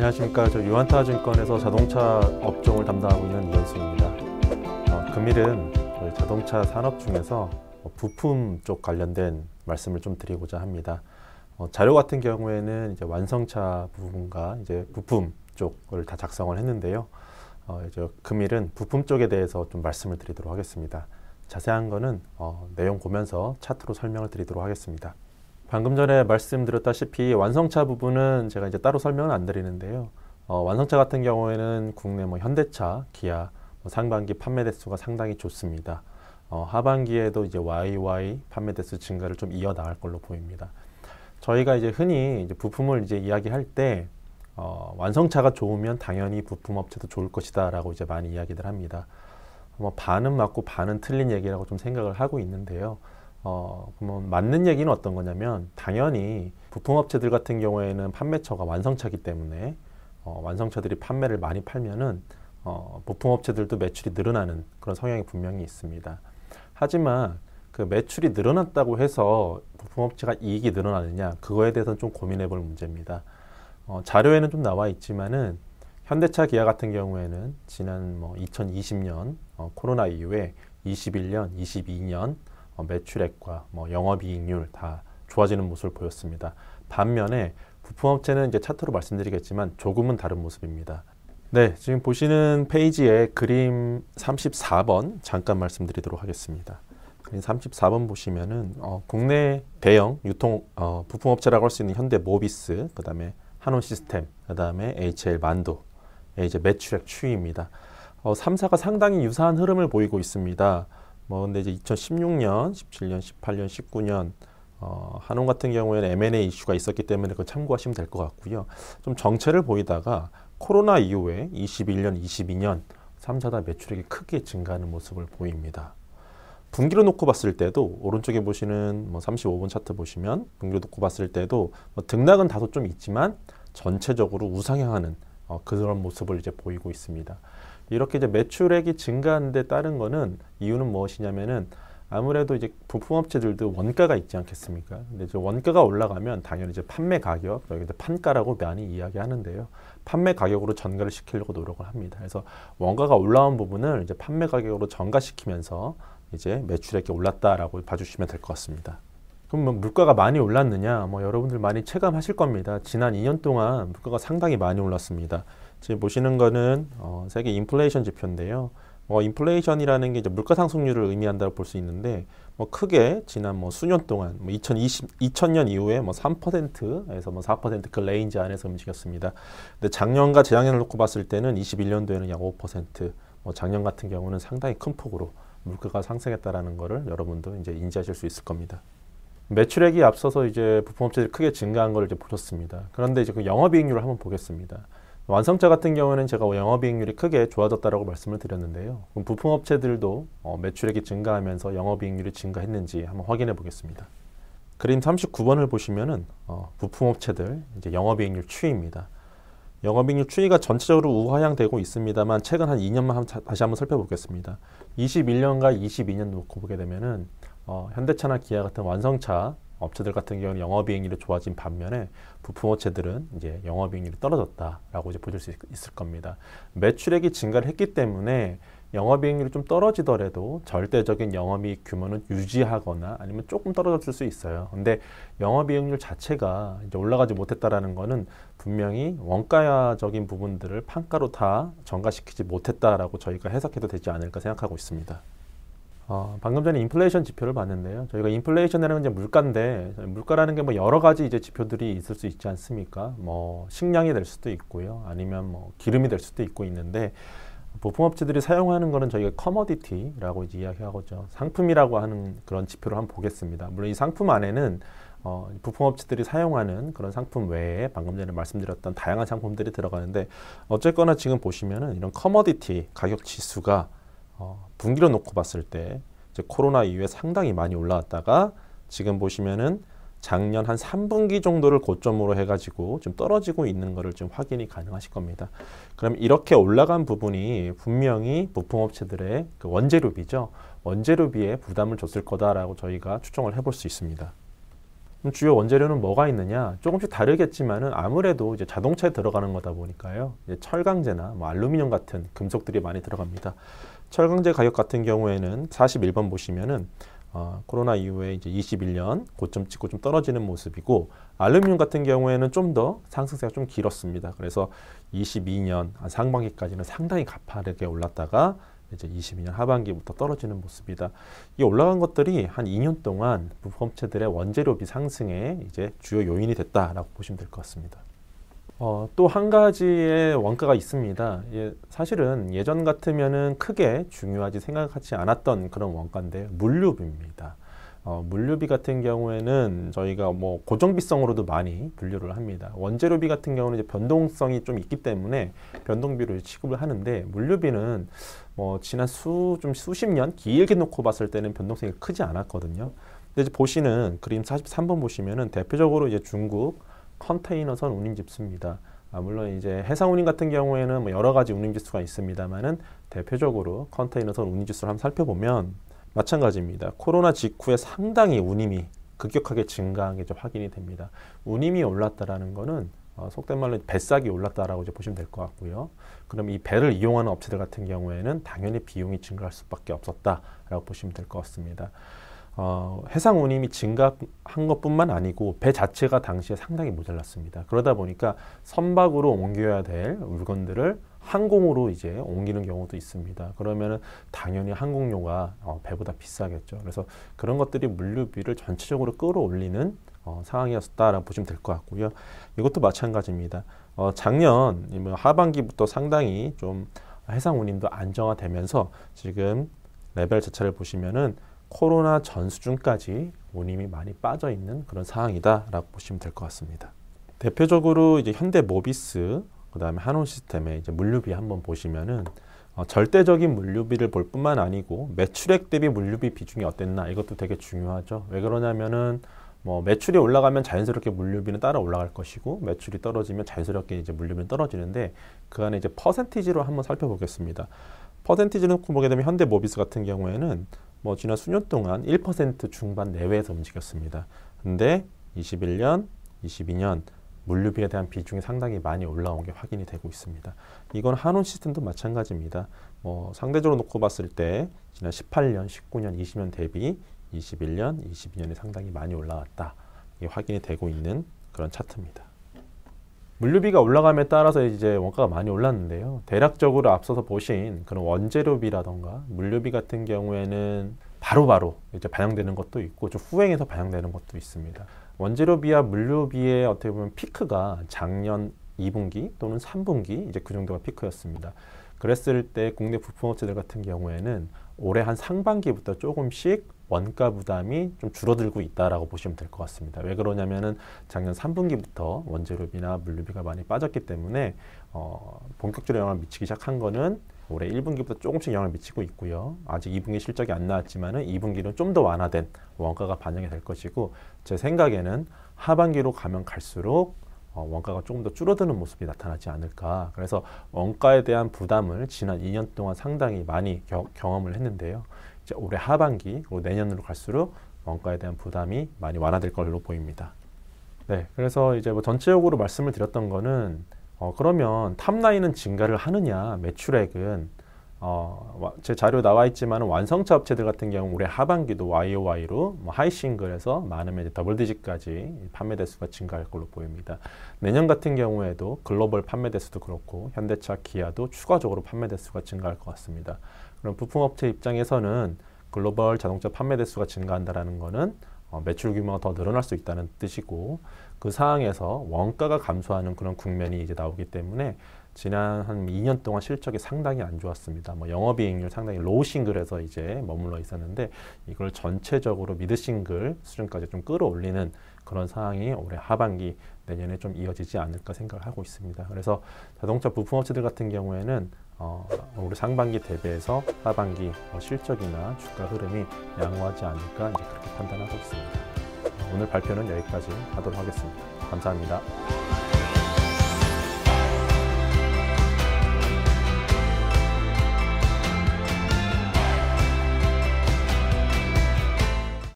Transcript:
안녕하십니까. 저 유한타증권에서 자동차 업종을 담당하고 있는 이현수입니다. 금일은 저희 자동차 산업 중에서 부품 쪽 관련된 말씀을 좀 드리고자 합니다. 자료 같은 경우에는 이제 완성차 부분과 이제 부품 쪽을 다 작성을 했는데요. 이제 금일은 부품 쪽에 대해서 좀 말씀을 드리도록 하겠습니다. 자세한 거는 내용 보면서 차트로 설명을 드리도록 하겠습니다. 방금 전에 말씀드렸다시피 완성차 부분은 제가 이제 따로 설명은 안 드리는데요. 완성차 같은 경우에는 국내 현대차, 기아 상반기 판매 대수가 상당히 좋습니다. 하반기에도 이제 YY 판매 대수 증가를 좀 이어나갈 걸로 보입니다. 저희가 이제 흔히 이제 부품을 이제 이야기할 때 완성차가 좋으면 당연히 부품 업체도 좋을 것이다라고 이제 많이 이야기들 합니다. 반은 맞고 반은 틀린 얘기라고 좀 생각을 하고 있는데요. 그러면 맞는 얘기는 어떤 거냐면 당연히 부품업체들 같은 경우에는 판매처가 완성차이기 때문에 완성차들이 판매를 많이 팔면은 부품업체들도 매출이 늘어나는 그런 성향이 분명히 있습니다. 하지만 그 매출이 늘어났다고 해서 부품업체가 이익이 늘어나느냐 그거에 대해서는 좀 고민해 볼 문제입니다. 자료에는 좀 나와 있지만은 현대차 기아 같은 경우에는 지난 2020년 코로나 이후에 21년, 22년 매출액과 영업이익률 다 좋아지는 모습을 보였습니다. 반면에 부품업체는 이제 차트로 말씀드리겠지만 조금은 다른 모습입니다. 네, 지금 보시는 페이지에 그림 34번 잠깐 말씀드리도록 하겠습니다. 그림 34번 보시면은 국내 대형 유통 부품업체라고 할 수 있는 현대 모비스, 그 다음에 한온 시스템, 그 다음에 HL 만도 이제 매출액 추이입니다. 3사가 상당히 유사한 흐름을 보이고 있습니다. 근데 이제 2016년, 17년, 18년, 19년 한온 같은 경우에는 M&A 이슈가 있었기 때문에 그걸 참고하시면 될 것 같고요. 좀 정체를 보이다가 코로나 이후에 21년, 22년 3사 다 매출액이 크게 증가하는 모습을 보입니다. 분기로 놓고 봤을 때도 오른쪽에 보시는 35번 차트 보시면 분기로 놓고 봤을 때도 등락은 다소 좀 있지만 전체적으로 우상향하는 그런 모습을 이제 보이고 있습니다. 이렇게 이제 매출액이 증가하는 데 따른 거는 이유는 무엇이냐면은 아무래도 이제 부품업체들도 원가가 있지 않겠습니까? 근데 이제 원가가 올라가면 당연히 이제 판매 가격, 여기 판가라고 많이 이야기하는데요. 판매 가격으로 전가를 시키려고 노력을 합니다. 그래서 원가가 올라온 부분을 이제 판매 가격으로 전가시키면서 이제 매출액이 올랐다라고 봐주시면 될 것 같습니다. 그럼 물가가 많이 올랐느냐? 여러분들 많이 체감하실 겁니다. 지난 2년 동안 물가가 상당히 많이 올랐습니다. 지금 보시는 거는 세계 인플레이션 지표인데요. 인플레이션이라는 게 이제 물가 상승률을 의미한다고 볼 수 있는데 크게 지난 수년 동안 2000년 이후에 3%에서 4% 그 레인지 안에서 움직였습니다. 근데 작년과 재작년을 놓고 봤을 때는 21년도에는 약 5%, 작년 같은 경우는 상당히 큰 폭으로 물가가 상승했다라는 거를 여러분도 이제 인지하실 수 있을 겁니다. 매출액이 앞서서 이제 부품업체들이 크게 증가한 걸 이제 보셨습니다. 그런데 이제 그 영업이익률을 한번 보겠습니다. 완성차 같은 경우는 제가 영업이익률이 크게 좋아졌다라고 말씀을 드렸는데요. 그럼 부품업체들도 매출액이 증가하면서 영업이익률이 증가했는지 한번 확인해 보겠습니다. 그림 39번을 보시면은 부품업체들 이제 영업이익률 추이입니다. 영업이익률 추이가 전체적으로 우하향되고 있습니다만 최근 한 2년만 다시 한번 살펴보겠습니다. 21년과 22년 놓고 보게 되면은 현대차나 기아 같은 완성차 업체들 같은 경우는 영업이익률이 좋아진 반면에 부품업체들은 이제 영업이익률이 떨어졌다라고 이제 보실 수 있을 겁니다. 매출액이 증가를 했기 때문에 영업이익률이 좀 떨어지더라도 절대적인 영업이익 규모는 유지하거나 아니면 조금 떨어질 수 있어요. 근데 영업이익률 자체가 이제 올라가지 못했다라는 거는 분명히 원가적인 부분들을 판가로 다 전가시키지 못했다라고 저희가 해석해도 되지 않을까 생각하고 있습니다. 방금 전에 인플레이션 지표를 봤는데요. 저희가 인플레이션이라는 건 이제 물가인데, 물가라는 게 여러 가지 이제 지표들이 있을 수 있지 않습니까? 식량이 될 수도 있고요. 아니면 기름이 될 수도 있고 있는데, 부품업체들이 사용하는 거는 저희가 커머디티라고 이제 이야기하고죠. 상품이라고 하는 그런 지표를 한번 보겠습니다. 물론 이 상품 안에는 부품업체들이 사용하는 그런 상품 외에 방금 전에 말씀드렸던 다양한 상품들이 들어가는데, 어쨌거나 지금 보시면은 이런 커머디티 가격 지수가 분기로 놓고 봤을 때 이제 코로나 이후에 상당히 많이 올라왔다가 지금 보시면은 작년 한 3분기 정도를 고점으로 해가지고 좀 떨어지고 있는 거를 좀 확인이 가능하실 겁니다. 그럼 이렇게 올라간 부분이 분명히 부품업체들의 그 원재료비죠. 원재료비에 부담을 줬을 거다라고 저희가 추정을 해볼 수 있습니다. 그럼 주요 원재료는 뭐가 있느냐? 조금씩 다르겠지만은 아무래도 이제 자동차에 들어가는 거다 보니까요. 이제 철강제나 뭐 알루미늄 같은 금속들이 많이 들어갑니다. 철강제 가격 같은 경우에는 41번 보시면은 코로나 이후에 이제 21년 고점 찍고 좀 떨어지는 모습이고, 알루미늄 같은 경우에는 좀 더 상승세가 좀 길었습니다. 그래서 22년 상반기까지는 상당히 가파르게 올랐다가 이제 22년 하반기부터 떨어지는 모습이다. 이 올라간 것들이 한 2년 동안 부품업체들의 원재료비 상승에 이제 주요 요인이 됐다라고 보시면 될 것 같습니다. 또 한 가지의 원가가 있습니다. 사실은 예전 같으면은 크게 중요하지 생각하지 않았던 그런 원가인데 물류비입니다. 물류비 같은 경우에는 저희가 뭐 고정비성으로도 많이 분류를 합니다. 원재료비 같은 경우는 이제 변동성이 좀 있기 때문에 변동비를 취급을 하는데, 물류비는 뭐 지난 수십 년 길게 놓고 봤을 때는 변동성이 크지 않았거든요. 근데 이제 보시는 그림 43번 보시면은 대표적으로 이제 중국 컨테이너선 운임지수입니다. 물론 이제 해상운임 같은 경우에는 뭐 여러 가지 운임지수가 있습니다만은 대표적으로 컨테이너선 운임지수를 한번 살펴보면 마찬가지입니다. 코로나 직후에 상당히 운임이 급격하게 증가한 게 좀 확인이 됩니다. 운임이 올랐다라는 거는 속된 말로 배싹이 올랐다라고 이제 보시면 될 것 같고요. 그럼 이 배를 이용하는 업체들 같은 경우에는 당연히 비용이 증가할 수밖에 없었다라고 보시면 될 것 같습니다. 해상 운임이 증가한 것뿐만 아니고 배 자체가 당시에 상당히 모자랐습니다. 그러다 보니까 선박으로 옮겨야 될 물건들을 항공으로 이제 옮기는 경우도 있습니다. 그러면은 당연히 항공료가 배보다 비싸겠죠. 그래서 그런 것들이 물류비를 전체적으로 끌어올리는 상황이었다라고 보시면 될 것 같고요. 이것도 마찬가지입니다. 작년 하반기부터 상당히 좀 해상 운임도 안정화되면서 지금 레벨 자체를 보시면은 코로나 전 수준까지 운임이 많이 빠져 있는 그런 상황이다라고 보시면 될 것 같습니다. 대표적으로 이제 현대모비스, 그다음에 한온시스템의 이제 물류비 한번 보시면은 절대적인 물류비를 볼 뿐만 아니고 매출액 대비 물류비 비중이 어땠나, 이것도 되게 중요하죠. 왜 그러냐면은 뭐 매출이 올라가면 자연스럽게 물류비는 따라 올라갈 것이고, 매출이 떨어지면 자연스럽게 이제 물류비는 떨어지는데, 그 안에 이제 퍼센티지로 한번 살펴보겠습니다. 퍼센티지 놓고 보게 되면 현대모비스 같은 경우에는 뭐 지난 수년 동안 1% 중반 내외에서 움직였습니다. 근데 21년, 22년 물류비에 대한 비중이 상당히 많이 올라온 게 확인이 되고 있습니다. 이건 한온시스템도 마찬가지입니다. 상대적으로 놓고 봤을 때 지난 18년, 19년, 20년 대비 21년, 22년에 상당히 많이 올라왔다. 이게 확인이 되고 있는 그런 차트입니다. 물류비가 올라감에 따라서 이제 원가가 많이 올랐는데요. 대략적으로 앞서서 보신 그런 원재료비라던가 물류비 같은 경우에는 바로바로 이제 반영되는 것도 있고 좀 후행해서 반영되는 것도 있습니다. 원재료비와 물류비의 어떻게 보면 피크가 작년 2분기 또는 3분기 이제 그 정도가 피크였습니다. 그랬을 때 국내 부품업체들 같은 경우에는 올해 한 상반기부터 조금씩 원가 부담이 좀 줄어들고 있다라고 보시면 될 것 같습니다. 왜 그러냐면은 작년 3분기부터 원재료비나 물류비가 많이 빠졌기 때문에 본격적으로 영향을 미치기 시작한 거는 올해 1분기부터 조금씩 영향을 미치고 있고요. 아직 2분기 실적이 안 나왔지만은 2분기는 좀 더 완화된 원가가 반영이 될 것이고, 제 생각에는 하반기로 가면 갈수록 원가가 조금 더 줄어드는 모습이 나타나지 않을까. 그래서 원가에 대한 부담을 지난 2년 동안 상당히 많이 경험을 했는데요. 이제 올해 하반기 그리고 내년으로 갈수록 원가에 대한 부담이 많이 완화될 걸로 보입니다. 네, 그래서 이제 뭐 전체적으로 말씀을 드렸던 거는 그러면 탑라인은 증가를 하느냐, 매출액은 제 자료 나와 있지만 완성차 업체들 같은 경우 올해 하반기도 YOY로 하이싱글에서 많으면 더블 디짓까지 판매 대수가 증가할 걸로 보입니다. 내년 같은 경우에도 글로벌 판매 대수도 그렇고 현대차, 기아도 추가적으로 판매 대수가 증가할 것 같습니다. 그럼 부품업체 입장에서는 글로벌 자동차 판매 대수가 증가한다는 것은 매출 규모가 더 늘어날 수 있다는 뜻이고, 그 상황에서 원가가 감소하는 그런 국면이 이제 나오기 때문에 지난 한 2년 동안 실적이 상당히 안 좋았습니다. 영업이익률 상당히 로우 싱글에서 이제 머물러 있었는데, 이걸 전체적으로 미드 싱글 수준까지 좀 끌어올리는 그런 상황이 올해 하반기, 내년에 좀 이어지지 않을까 생각을 하고 있습니다. 그래서 자동차 부품업체들 같은 경우에는 올해 상반기 대비해서 하반기 실적이나 주가 흐름이 양호하지 않을까 이제 그렇게 판단하고 있습니다. 오늘 발표는 여기까지 하도록 하겠습니다. 감사합니다.